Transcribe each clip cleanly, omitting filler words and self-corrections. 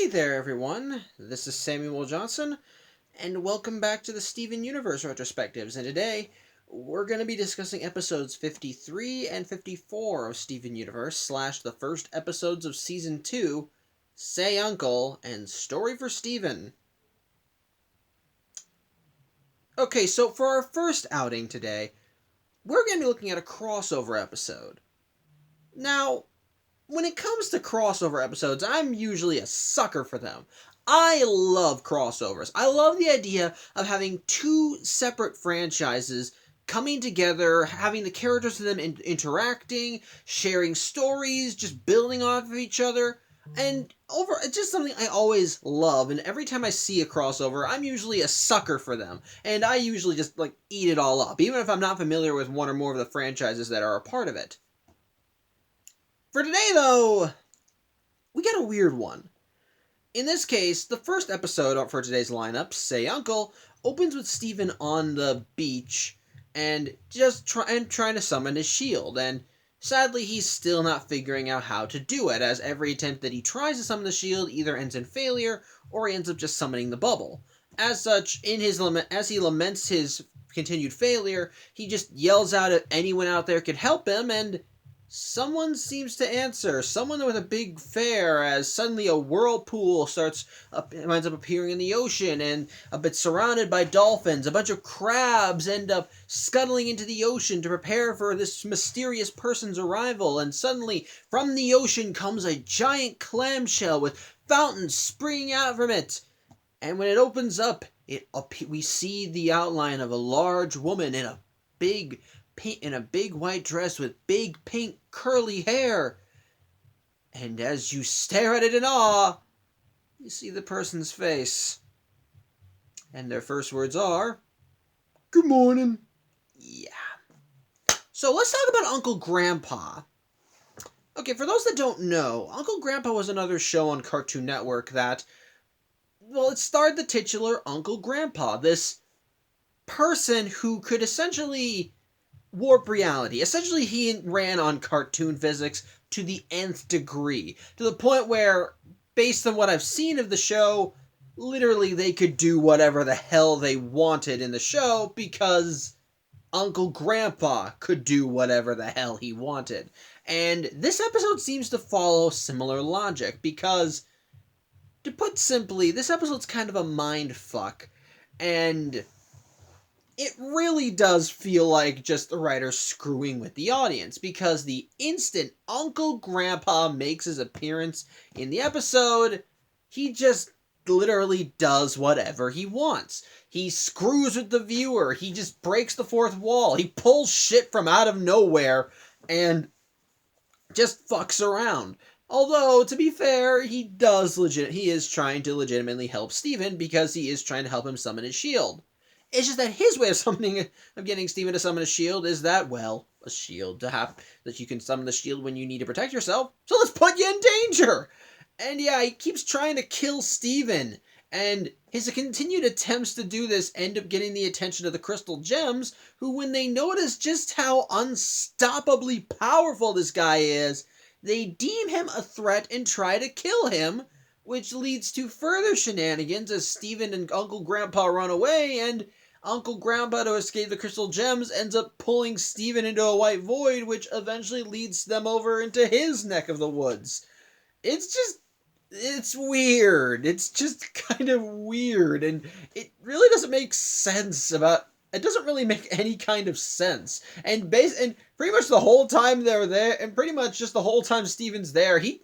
Hey there, everyone. This is Samuel Johnson, and welcome back to the Steven Universe Retrospectives. And today, we're going to be discussing episodes 53 and 54 of Steven Universe, / the first episodes of Season 2, Say Uncle, and Story for Steven. Okay, so for our first outing today, we're going to be looking at a crossover episode. Now, when it comes to crossover episodes, I'm usually a sucker for them. I love crossovers. I love the idea of having two separate franchises coming together, having the characters of them interacting, sharing stories, just building off of each other. And it's just something I always love, and every time I see a crossover, I'm usually a sucker for them. And I usually just, eat it all up, even if I'm not familiar with one or more of the franchises that are a part of it. For today, though, we got a weird one. In this case, the first episode for today's lineup, Say Uncle, opens with Steven on the beach and just trying to summon his shield, and sadly he's still not figuring out how to do it, as every attempt that he tries to summon the shield either ends in failure or he ends up just summoning the bubble. As such, as he laments his continued failure, he just yells out if anyone out there could help him, and someone seems to answer. Someone with a big fair, as suddenly a whirlpool winds up appearing in the ocean, and a bit surrounded by dolphins. A bunch of crabs end up scuttling into the ocean to prepare for this mysterious person's arrival, and suddenly from the ocean comes a giant clamshell with fountains springing out from it. And when it opens up, we see the outline of a large woman in a big white dress with big pink curly hair. And as you stare at it in awe, you see the person's face. And their first words are, "Good morning." Yeah. So let's talk about Uncle Grandpa. Okay, for those that don't know, Uncle Grandpa was another show on Cartoon Network that, it starred the titular Uncle Grandpa, this person who could essentially warp reality. Essentially, he ran on cartoon physics to the nth degree, to the point where, based on what I've seen of the show, literally they could do whatever the hell they wanted in the show because Uncle Grandpa could do whatever the hell he wanted. And this episode seems to follow similar logic because, to put simply, this episode's kind of a mind fuck, and it really does feel like just the writer screwing with the audience, because the instant Uncle Grandpa makes his appearance in the episode, he just literally does whatever he wants. He screws with the viewer, he just breaks the fourth wall, he pulls shit from out of nowhere, and just fucks around. Although, to be fair, he is trying to legitimately help Steven, because he is trying to help him summon his shield. It's just that his way of getting Steven to summon a shield is that, a shield that you can summon the shield when you need to protect yourself. So let's put you in danger! And yeah, he keeps trying to kill Steven. And his continued attempts to do this end up getting the attention of the Crystal Gems, who, when they notice just how unstoppably powerful this guy is, they deem him a threat and try to kill him, which leads to further shenanigans as Steven and Uncle Grandpa run away, and Uncle Grandpa, to escape the Crystal Gems, ends up pulling Steven into a white void, which eventually leads them over into his neck of the woods. It's weird. It's just kind of weird, and it really doesn't make sense it doesn't really make any kind of sense. And pretty much the whole time they're there, and pretty much just the whole time Steven's there, he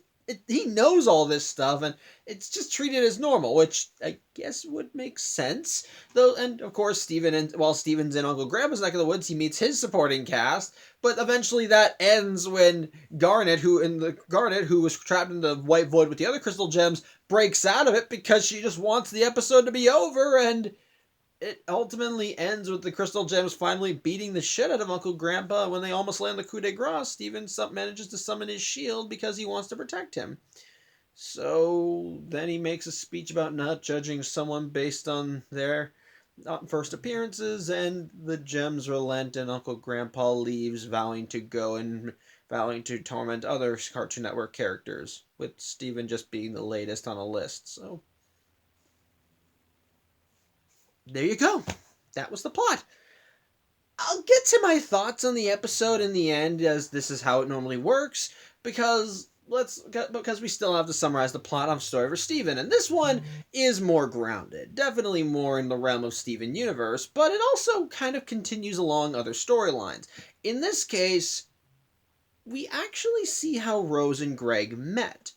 knows all this stuff, and it's just treated as normal, which I guess would make sense. Though, and of course, while Steven's in Uncle Grandpa's neck of the woods, he meets his supporting cast, but eventually that ends when Garnet, who was trapped in the white void with the other Crystal Gems, breaks out of it because she just wants the episode to be over, and it ultimately ends with the Crystal Gems finally beating the shit out of Uncle Grandpa. When they almost land the coup de grace, Steven manages to summon his shield because he wants to protect him. So then he makes a speech about not judging someone based on their first appearances, and the gems relent, and Uncle Grandpa leaves, vowing to go and vowing to torment other Cartoon Network characters, with Steven just being the latest on a list. So, there you go. That was the plot. I'll get to my thoughts on the episode in the end, as this is how it normally works, because we still have to summarize the plot of Story for Steven, and this one is more grounded, definitely more in the realm of Steven Universe, but it also kind of continues along other storylines. In this case, we actually see how Rose and Greg met.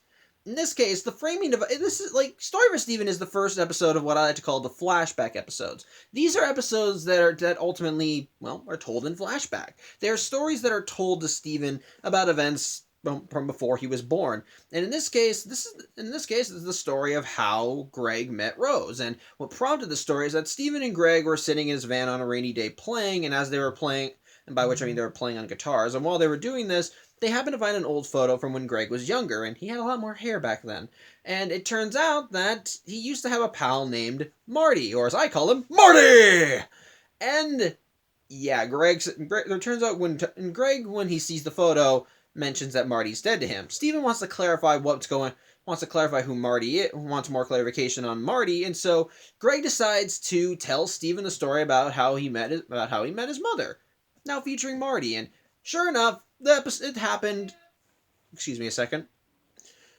In this case, the framing of this is like Story for Steven is the first episode of what I like to call the flashback episodes. These are episodes that ultimately, well, are told in flashback. They are stories that are told to Steven about events from before he was born. And in this case, this is the story of how Greg met Rose. And what prompted the story is that Steven and Greg were sitting in his van on a rainy day playing, and as they were playing, and by which I mean they were playing on guitars, and while they were doing this, they happened to find an old photo from when Greg was younger, and he had a lot more hair back then. And it turns out that he used to have a pal named Marty, or as I call him, Marty! And yeah, it turns out Greg, when he sees the photo, mentions that Marty's dead to him. Steven wants to clarify who Marty is, wants more clarification on Marty, and so Greg decides to tell Steven the story about how he met his mother, now featuring Marty. And sure enough, it happened. Excuse me a second.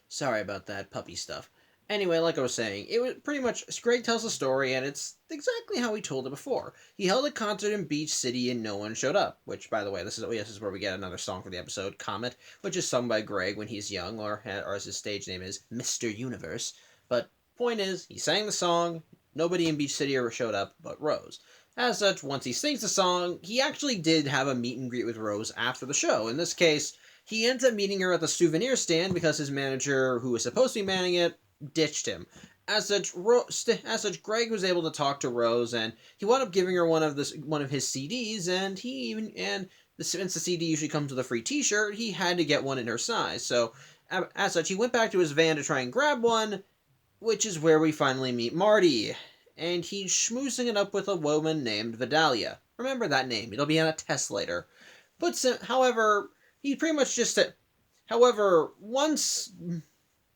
Sorry about that puppy stuff. Anyway, like I was saying, it was pretty much Greg tells the story, and it's exactly how he told it before. He held a concert in Beach City, and no one showed up. Which, by the way, this is where we get another song for the episode, "Comet," which is sung by Greg when he's young, or as his stage name is, Mr. Universe. But point is, he sang the song. Nobody in Beach City ever showed up, but Rose. As such, once he sings the song, he actually did have a meet and greet with Rose after the show. In this case, he ends up meeting her at the souvenir stand because his manager, who was supposed to be manning it, ditched him. As such, Greg was able to talk to Rose, and he wound up giving her one of his CDs. And since the CD usually comes with a free T-shirt, he had to get one in her size. So, as such, he went back to his van to try and grab one, which is where we finally meet Marty. And he's schmoozing it up with a woman named Vidalia. Remember that name; it'll be on a test later. However, he pretty much just said. However, once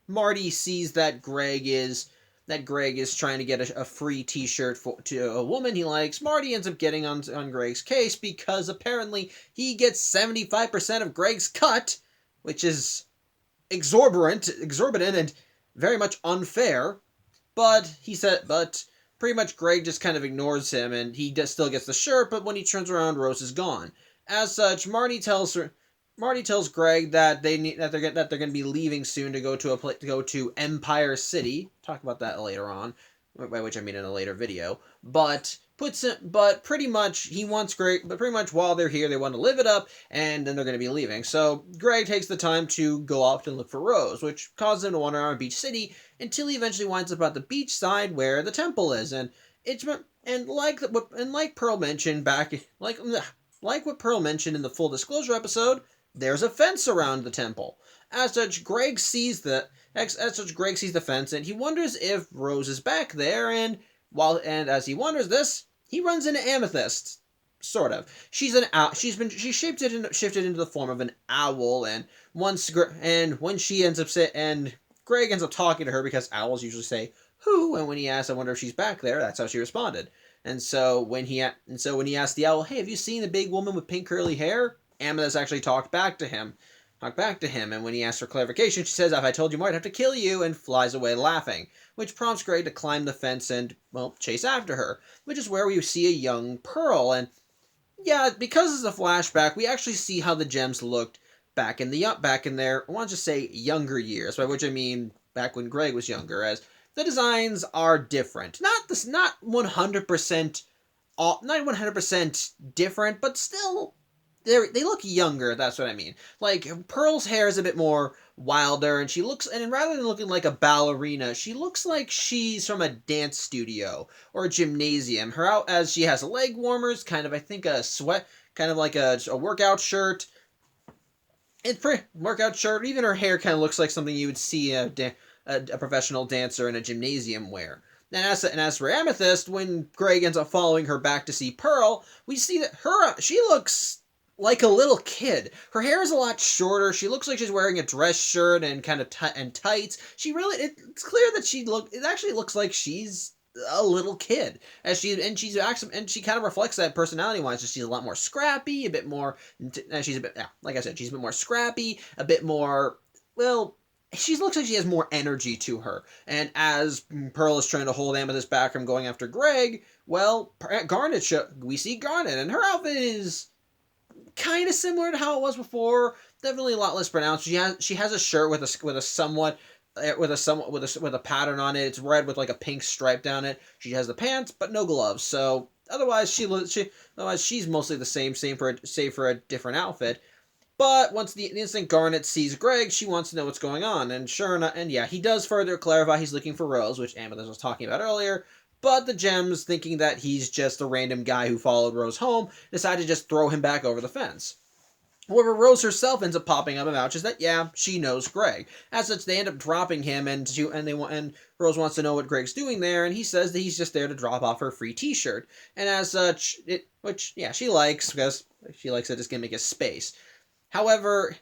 Marty sees that Greg is trying to get a free T-shirt to a woman he likes, Marty ends up getting on Greg's case because apparently he gets 75% of Greg's cut, which is exorbitant, and very much unfair. But pretty much Greg just kind of ignores him, and he still gets the shirt. But when he turns around, Rose is gone. As such, Marty tells Greg that they're going to be leaving soon to go to Empire City. Talk about that later on, by which I mean in a later video. But pretty much while they're here, they want to live it up, and then they're going to be leaving. So Greg takes the time to go off and look for Rose, which causes him to wander around Beach City until he eventually winds up at the beach side where the temple is. And like Pearl mentioned like what Pearl mentioned in the Full Disclosure episode, there's a fence around the temple. As such, Greg sees the fence, and he wonders if Rose is back there. And as he wonders this, he runs into Amethyst. Sort of. She's an owl. She's shifted into the form of an owl, and when she ends up and Greg ends up talking to her because owls usually say "who," and when he asks, "I wonder if she's back there," that's how she responded. And so when he asked the owl, "Hey, have you seen the big woman with pink curly hair?" Amethyst actually talked back to him, and when he asked for clarification, she says, "If I told you more, I'd have to kill you," and flies away laughing, which prompts Greg to climb the fence and, well, chase after her, which is where we see a young Pearl. And yeah, because it's a flashback, we actually see how the gems looked back in their, I want to say, younger years, by which I mean back when Greg was younger, as the designs are different. Not 100%, not 100% different, but still they look younger. That's what I mean. Like, Pearl's hair is a bit more wilder, and rather than looking like a ballerina, she looks like she's from a dance studio or a gymnasium. As she has leg warmers, kind of, I think, a sweat, kind of like a workout shirt. It's pretty workout shirt. Even her hair kind of looks like something you would see a professional dancer in a gymnasium wear. And as for Amethyst, when Greg ends up following her back to see Pearl, we see that she looks like a little kid. Her hair is a lot shorter. She looks like she's wearing a dress shirt and kind of and tights. It's clear that it actually looks like she's a little kid, and she kind of reflects that personality wise. She's a lot more scrappy, a bit more. She's a bit, yeah, like I said, she's a bit more scrappy, a bit more. Well, she looks like she has more energy to her. And as Pearl is trying to hold Amethyst back from going after Greg, well, we see Garnet, and her outfit is kind of similar to how it was before. Definitely a lot less pronounced. She has a shirt with a pattern on it. It's red with like a pink stripe down it. She has the pants, but no gloves. So otherwise, she's mostly the same, save for a different outfit. But once the instant Garnet sees Greg, she wants to know what's going on. And sure enough, and yeah, he does further clarify he's looking for Rose, which Amethyst was talking about earlier. But the Gems, thinking that he's just a random guy who followed Rose home, decide to just throw him back over the fence. However, Rose herself ends up popping up and vouches that, yeah, she knows Greg. As such, they end up dropping him, and Rose wants to know what Greg's doing there, and he says that he's just there to drop off her free T-shirt. And as such, which she likes, because she likes that it's gonna make a space. However,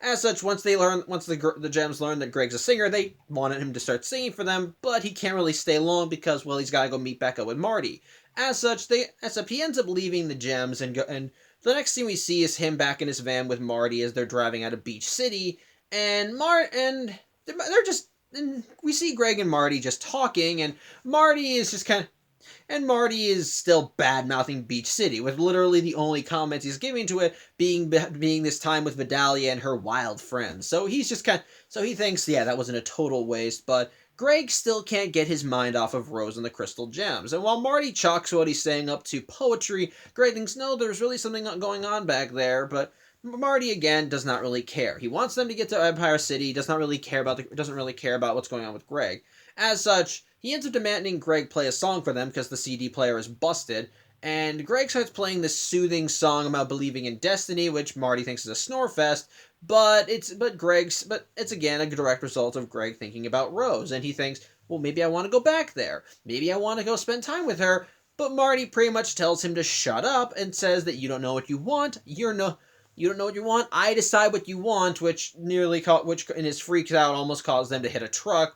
as such, once the Gems learn that Greg's a singer, they wanted him to start singing for them, but he can't really stay long because, well, he's got to go meet back up with Marty. As such, he ends up leaving the Gems, and the next thing we see is him back in his van with Marty as they're driving out of Beach City, and we see Greg and Marty just talking, and Marty is just kind of. And Marty is still bad-mouthing Beach City, with literally the only comments he's giving to it being this time with Vidalia and her wild friends. So he thinks, yeah, that wasn't a total waste, but Greg still can't get his mind off of Rose and the Crystal Gems. And while Marty chalks what he's saying up to poetry, Greg thinks, no, there's really something going on back there, but Marty again does not really care. He wants them to get to Empire City, doesn't really care about what's going on with Greg. As such, he ends up demanding Greg play a song for them because the CD player is busted, and Greg starts playing this soothing song about believing in destiny, which Marty thinks is a snore fest, but it's again a direct result of Greg thinking about Rose, and he thinks, well, maybe I want to go back there. Maybe I want to go spend time with her, but Marty pretty much tells him to shut up and says that you don't know what you want. You don't know what you want. I decide what you want, which in his freaks out almost caused them to hit a truck,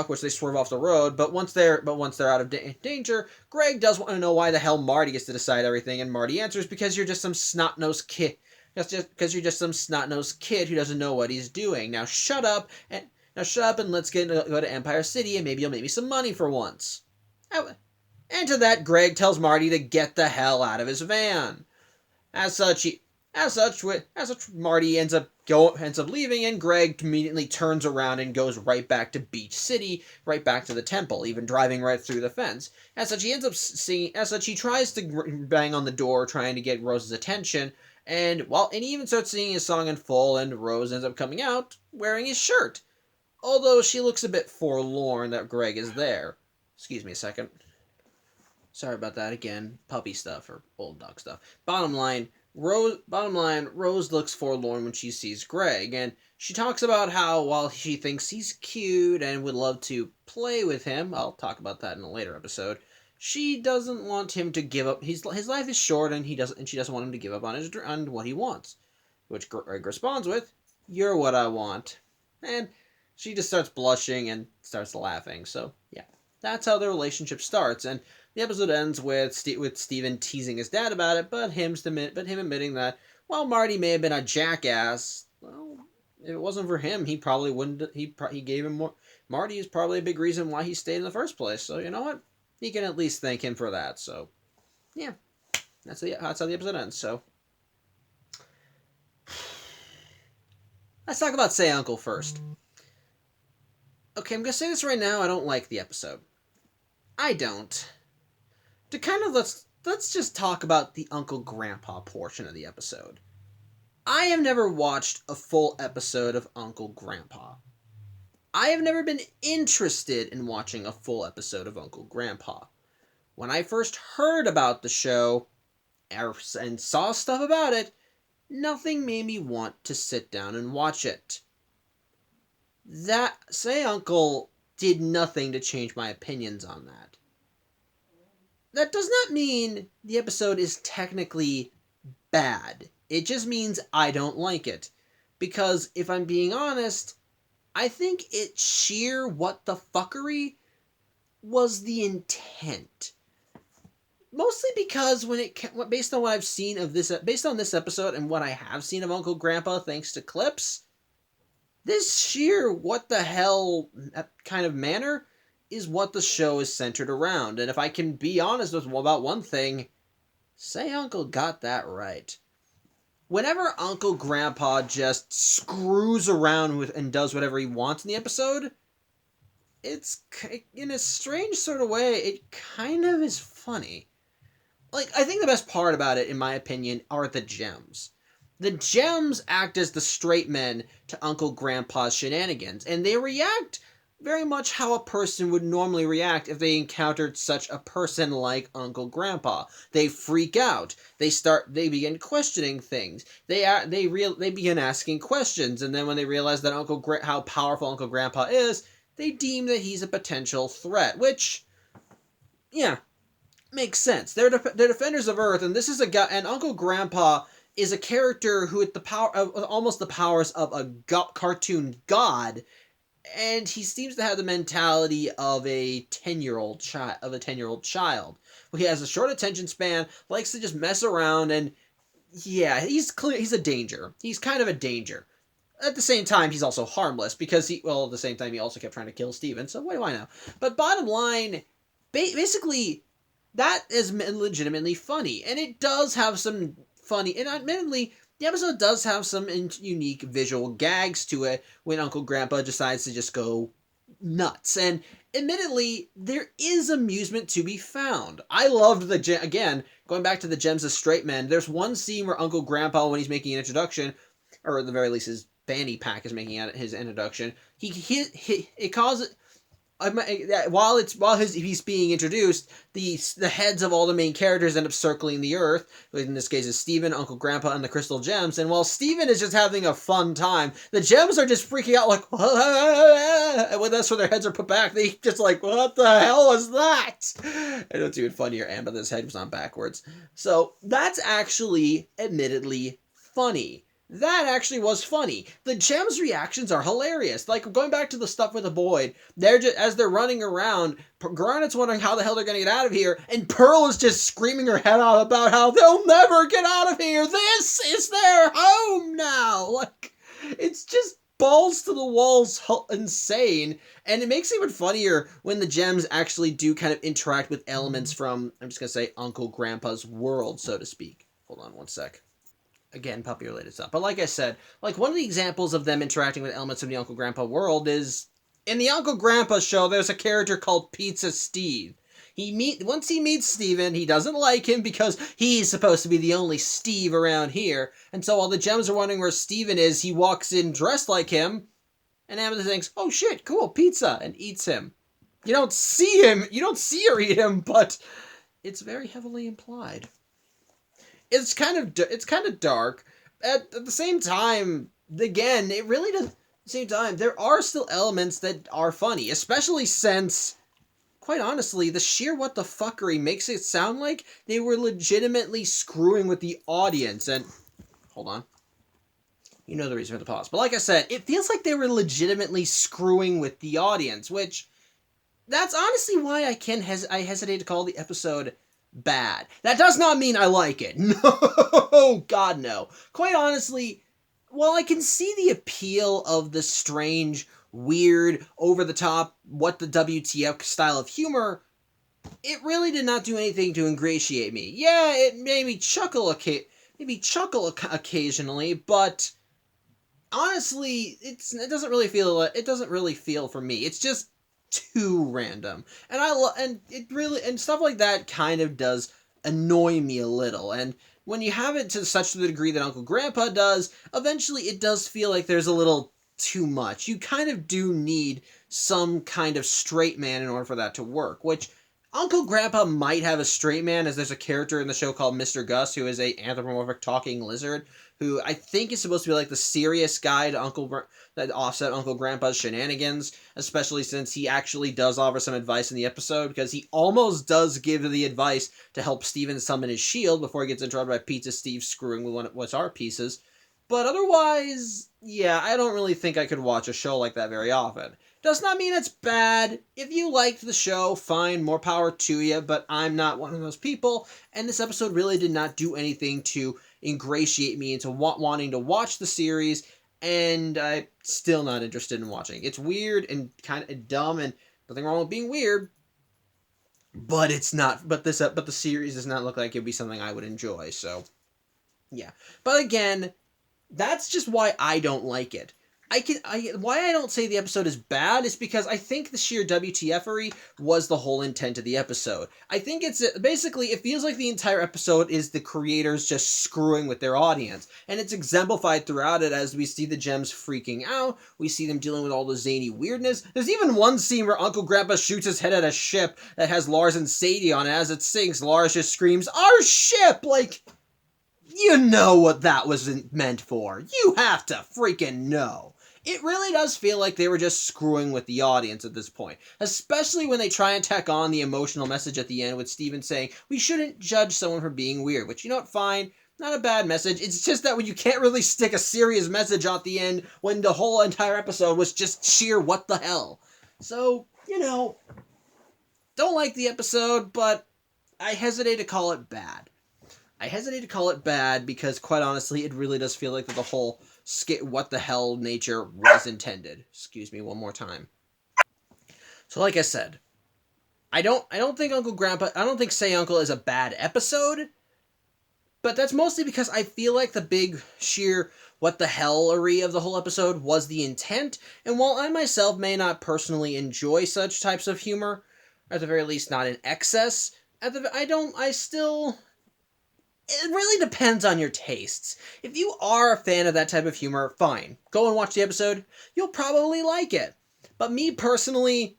which they swerve off the road. But once they're out of danger, Greg does want to know why the hell Marty gets to decide everything, and Marty answers, because you're just some snot-nosed kid. That's just because you're just some snot-nosed kid who doesn't know what he's doing. Now shut up and let's go to Empire City, and maybe you'll make me some money for once. And to that, Greg tells Marty to get the hell out of his van. As such, Marty ends up leaving, and Greg immediately turns around and goes right back to Beach City, right back to the temple, even driving right through the fence. As such, he tries to bang on the door, trying to get Rose's attention, and he even starts singing his song in full, and Rose ends up coming out wearing his shirt. Although she looks a bit forlorn that Greg is there. Excuse me a second. Sorry about that again. Puppy stuff or old dog stuff. Bottom line, Rose looks forlorn when she sees Greg, and she talks about how, while she thinks he's cute and would love to play with him, I'll talk about that in a later episode, she doesn't want him to give up. His life is short, and she doesn't want him to give up on what he wants. Which Greg responds with, "You're what I want," and she just starts blushing and starts laughing. So yeah, that's how the relationship starts, and the episode ends with Steven teasing his dad about it, but him admitting that while Marty may have been a jackass, well, if it wasn't for him, he probably wouldn't. He gave him more. Marty is probably a big reason why he stayed in the first place. So you know what? He can at least thank him for that. So yeah, that's how the episode ends. So let's talk about Say Uncle first. Okay, I'm gonna say this right now. I don't like the episode. I don't. To kind of let's just talk about the Uncle Grandpa portion of the episode. I have never watched a full episode of Uncle Grandpa. I have never been interested in watching a full episode of Uncle Grandpa. When I first heard about the show and saw stuff about it, nothing made me want to sit down and watch it. That Say Uncle did nothing to change my opinions on that. That does not mean the episode is technically bad. It just means I don't like it. Because if I'm being honest, I think it's sheer what the fuckery was the intent. Mostly because based on what I've seen of this, based on this episode and what I have seen of Uncle Grandpa, thanks to clips, this sheer what the hell kind of manner is what the show is centered around. And if I can be honest about one thing, say Uncle got that right. Whenever Uncle Grandpa just screws around with and does whatever he wants in the episode, it's, in a strange sort of way, it kind of is funny. Like, I think the best part about it, in my opinion, are the gems. The gems act as the straight men to Uncle Grandpa's shenanigans, and they react very much how a person would normally react if they encountered such a person like Uncle Grandpa. They freak out. They begin questioning things. They begin asking questions, and then when they realize that how powerful Uncle Grandpa is, they deem that he's a potential threat, which, yeah, makes sense. They're defenders of Earth, and this is a guy, and Uncle Grandpa is a character who, with the power of almost the powers of a cartoon god, and he seems to have the mentality of a 10-year-old child. He has a short attention span, likes to just mess around, and yeah, he's a danger. He's kind of a danger. At the same time, he's also harmless because at the same time, he also kept trying to kill Steven, so what do I know? But bottom line, basically, that is legitimately funny, and it does have some funny, and admittedly, the episode does have some unique visual gags to it when Uncle Grandpa decides to just go nuts, and admittedly, there is amusement to be found. I loved again, going back to the Gems of Straight Men, there's one scene where Uncle Grandpa, when he's making an introduction, or at the very least his fanny pack is making his introduction, it causes... while he's being introduced, the heads of all the main characters end up circling the Earth. In this case, is Steven, Uncle Grandpa, and the Crystal Gems. And while Steven is just having a fun time, the Gems are just freaking out, like, and when that's where their heads are put back, they just like, what the hell was that? And it's even funnier, and but his head was on backwards. So that's actually, admittedly, funny. That actually was funny. The Gems' reactions are hilarious. Like, going back to the stuff with the Boyd, as they're running around, Garnet's wondering how the hell they're going to get out of here, and Pearl is just screaming her head out about how they'll never get out of here. This is their home now. Like, it's just balls to the walls insane, and it makes it even funnier when the Gems actually do kind of interact with elements from, I'm just going to say, Uncle Grandpa's world, so to speak. Hold on one sec. Again, puppy-related stuff. But like I said, like one of the examples of them interacting with elements of the Uncle Grandpa world is, in the Uncle Grandpa show, there's a character called Pizza Steve. Once he meets Steven, he doesn't like him because he's supposed to be the only Steve around here. And so while the Gems are wondering where Steven is, he walks in dressed like him, and Amethyst thinks, oh shit, cool, pizza, and eats him. You don't see her eat him, but it's very heavily implied. It's kind of dark. At the same time, again, it really does. At the same time, there are still elements that are funny, especially since, quite honestly, the sheer what the fuckery makes it sound like they were legitimately screwing with the audience. And hold on, you know the reason for the pause. But like I said, it feels like they were legitimately screwing with the audience, which that's honestly why I hesitate to call the episode bad. That does not mean I like it. No, God, no. Quite honestly, while I can see the appeal of the strange, weird, over-the-top, what the WTF style of humor, it really did not do anything to ingratiate me. Yeah, it made me chuckle occasionally, but honestly, it doesn't really feel for me. It's just too random, and stuff like that kind of does annoy me a little. And when you have it to such the degree that Uncle Grandpa does, eventually it does feel like there's a little too much. You kind of do need some kind of straight man in order for that to work, which Uncle Grandpa might have a straight man, as there's a character in the show called Mr. Gus, who is a anthropomorphic talking lizard, who I think is supposed to be like the serious guy to that offset Uncle Grandpa's shenanigans, especially since he actually does offer some advice in the episode, because he almost does give the advice to help Steven summon his shield before he gets interrupted by Pizza Steve screwing with what's our pieces. But otherwise, yeah, I don't really think I could watch a show like that very often. Does not mean it's bad. If you liked the show, fine, more power to you, but I'm not one of those people, and this episode really did not do anything to ingratiate me into wanting to watch the series, and I'm still not interested in watching. It's weird and kind of dumb, and nothing wrong with being weird, but it's not. But the series does not look like it'd be something I would enjoy. So, yeah. But again, that's just why I don't like it. Why I don't say the episode is bad is because I think the sheer WTFery was the whole intent of the episode. I think it's basically, it feels like the entire episode is the creators just screwing with their audience, and it's exemplified throughout it as we see the gems freaking out, we see them dealing with all the zany weirdness. There's even one scene where Uncle Grandpa shoots his head at a ship that has Lars and Sadie on it. As it sinks, Lars just screams, "Our ship!" Like, you know what that was meant for. You have to freaking know. It really does feel like they were just screwing with the audience at this point, especially when they try and tack on the emotional message at the end with Steven saying, we shouldn't judge someone for being weird, which, you know what, fine, not a bad message. It's just that when you can't really stick a serious message at the end when the whole entire episode was just sheer what the hell. So, you know, don't like the episode, but I hesitate to call it bad. I hesitate to call it bad because, quite honestly, it really does feel like that the whole what the hell nature was intended. Excuse me one more time. So, like I said, I don't think I don't think Say Uncle is a bad episode, but that's mostly because I feel like the big sheer what the hellery of the whole episode was the intent, and while I myself may not personally enjoy such types of humor, or at the very least not in excess, it really depends on your tastes. If you are a fan of that type of humor, fine. Go and watch the episode. You'll probably like it. But me personally,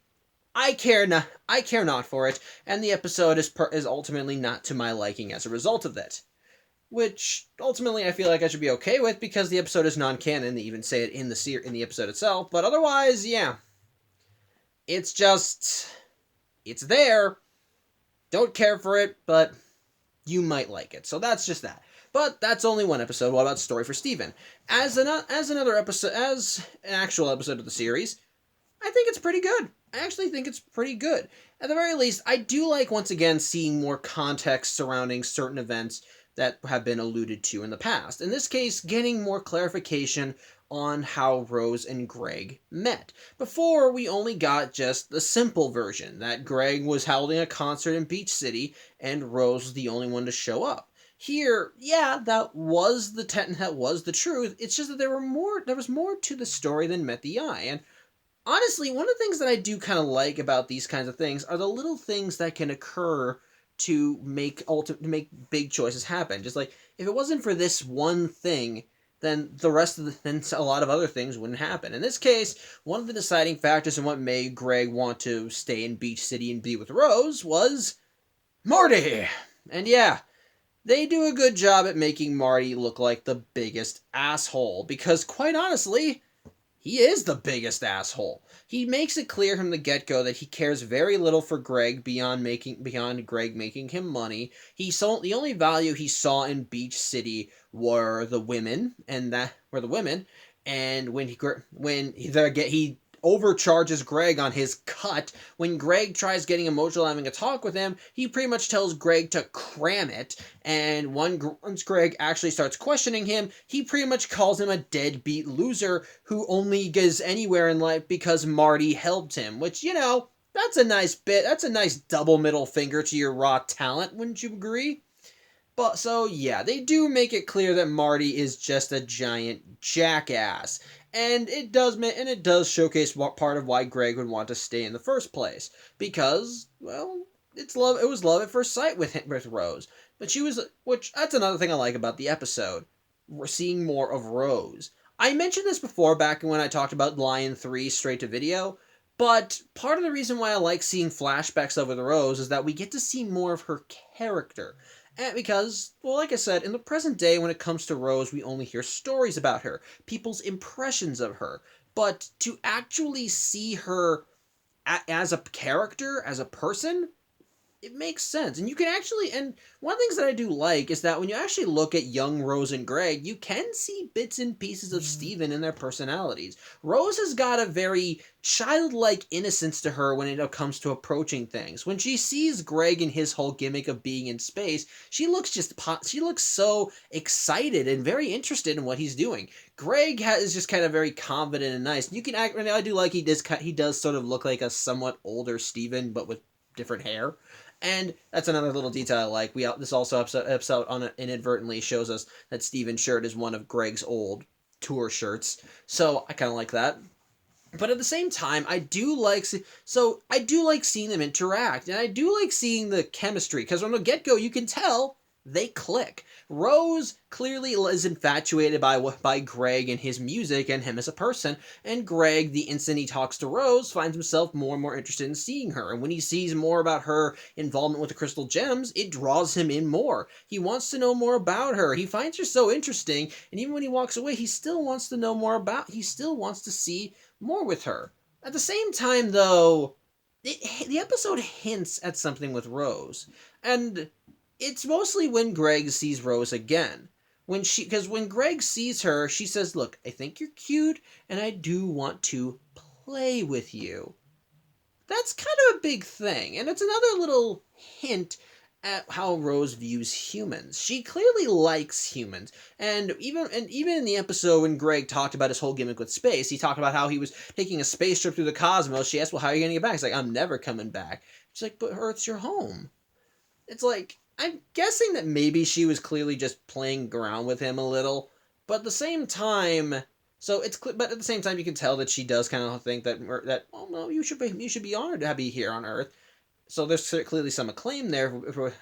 I care not for it, and the episode is ultimately not to my liking as a result of that. Which ultimately I feel like I should be okay with because the episode is non-canon. They even say it in the episode itself. But otherwise, yeah, it's there. Don't care for it, but you might like it. So that's just that. But that's only one episode. What about Story for Steven? As an actual episode of the series, I think it's pretty good. I actually think it's pretty good. At the very least, I do like, once again, seeing more context surrounding certain events that have been alluded to in the past. In this case, getting more clarification on how Rose and Greg met. Before, we only got just the simple version, that Greg was holding a concert in Beach City, and Rose was the only one to show up. Here, yeah, that was the truth. It's just that there was more to the story than met the eye. And honestly, one of the things that I do kind of like about these kinds of things are the little things that can occur to make big choices happen. Just like, if it wasn't for this one thing, then a lot of other things wouldn't happen. In this case, one of the deciding factors in what made Greg want to stay in Beach City and be with Rose was Marty. And yeah, they do a good job at making Marty look like the biggest asshole, because quite honestly, he is the biggest asshole. He makes it clear from the get-go that he cares very little for Greg beyond Greg making him money. The only value he saw in Beach City were the women, and when he overcharges Greg on his cut. When Greg tries getting emotional having a talk with him, he pretty much tells Greg to cram it, and once Greg actually starts questioning him, he pretty much calls him a deadbeat loser who only gets anywhere in life because Marty helped him, which, you know, that's a nice bit. That's a nice double middle finger to your raw talent, wouldn't you agree? But so yeah, they do make it clear that Marty is just a giant jackass. And it does showcase what part of why Greg would want to stay in the first place, because, well, it was love at first sight with Rose. But that's another thing I like about the episode. We're seeing more of Rose. I mentioned this before back when I talked about Lion 3 straight to video, but part of the reason why I like seeing flashbacks of Rose is that we get to see more of her character. And because, well, like I said, in the present day, when it comes to Rose, we only hear stories about her, people's impressions of her. But to actually see her as a character, as a person, it makes sense. And you can actually, and one of the things that I do like is that when you actually look at young Rose and Greg, you can see bits and pieces of Steven in their personalities. Rose has got a very childlike innocence to her when it comes to approaching things. When she sees Greg and his whole gimmick of being in space, she looks she looks so excited and very interested in what he's doing. Greg is just kind of very confident and nice. You can act, and I do like he does sort of look like a somewhat older Steven, but with different hair. And that's another little detail I like. This also episode on inadvertently shows us that Steven's shirt is one of Greg's old tour shirts. So I kind of like that. But at the same time, I do like seeing them interact, and I do like seeing the chemistry because from the get go you can tell they click. Rose clearly is infatuated by Greg and his music and him as a person, and Greg, the instant he talks to Rose, finds himself more and more interested in seeing her. And when he sees more about her involvement with the crystal gems, it draws him in more. He wants to know more about her. He finds her so interesting, and even when he walks away, he still wants to know more about. He still wants to see more with her. At the same time, though, the episode hints at something with Rose, and it's mostly when Greg sees Rose again. Because when Greg sees her, she says, "Look, I think you're cute, and I do want to play with you." That's kind of a big thing, and it's another little hint at how Rose views humans. She clearly likes humans, and even in the episode when Greg talked about his whole gimmick with space, he talked about how he was taking a space trip through the cosmos. She asked, "Well, how are you going to get back?" He's like, "I'm never coming back." She's like, "But Earth's your home." It's like, I'm guessing that maybe she was clearly just playing around with him a little, but at the same time, but at the same time, you can tell that she does kind of think that oh no, you should be honored to be here on Earth. So there's clearly some acclaim there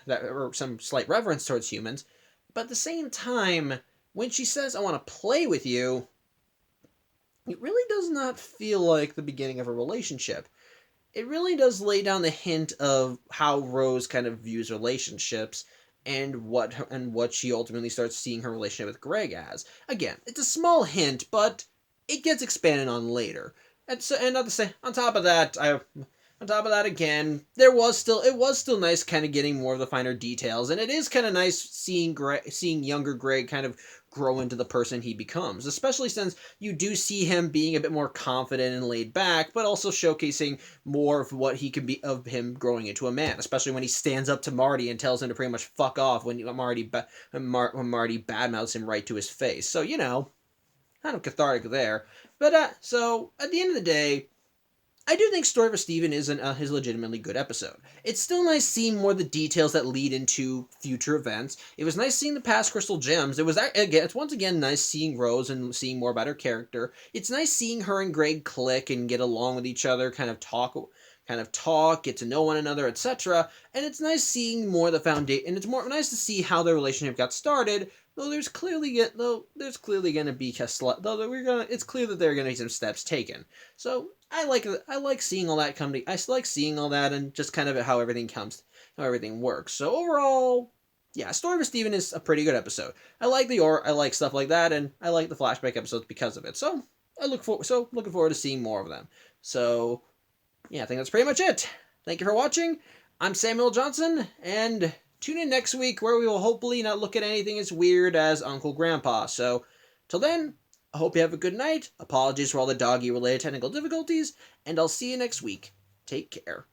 or some slight reverence towards humans, but at the same time, when she says, "I want to play with you," it really does not feel like the beginning of a relationship. It really does lay down the hint of how Rose kind of views relationships and what she ultimately starts seeing her relationship with Greg as. Again, it's a small hint, but it gets expanded on later. And so, and at the same, on top of that, again, it was still nice kind of getting more of the finer details, and it is kind of nice seeing younger Greg kind of grow into the person he becomes, especially since you do see him being a bit more confident and laid back, but also showcasing more of what he can be of him growing into a man, especially when he stands up to Marty and tells him to pretty much fuck off when Marty badmouths him right to his face. So, kind of cathartic there. But so at the end of the day, I do think Story for Steven is a legitimately good episode. It's still nice seeing more of the details that lead into future events. It was nice seeing the past Crystal Gems. It's once again nice seeing Rose and seeing more about her character. It's nice seeing her and Greg click and get along with each other, kind of talk, get to know one another, etc. And it's nice seeing more of the foundation. And it's more nice to see how their relationship got started. It's clear that there are gonna be some steps taken. So I like seeing all that I like seeing all that and just kind of how how everything works. So overall, yeah, Story of Steven is a pretty good episode. I like stuff like that, and I like the flashback episodes because of it. So looking forward to seeing more of them. So yeah, I think that's pretty much it. Thank you for watching. I'm Samuel Johnson, and tune in next week where we will hopefully not look at anything as weird as Uncle Grandpa. So, till then, I hope you have a good night. Apologies for all the doggy related technical difficulties, and I'll see you next week. Take care.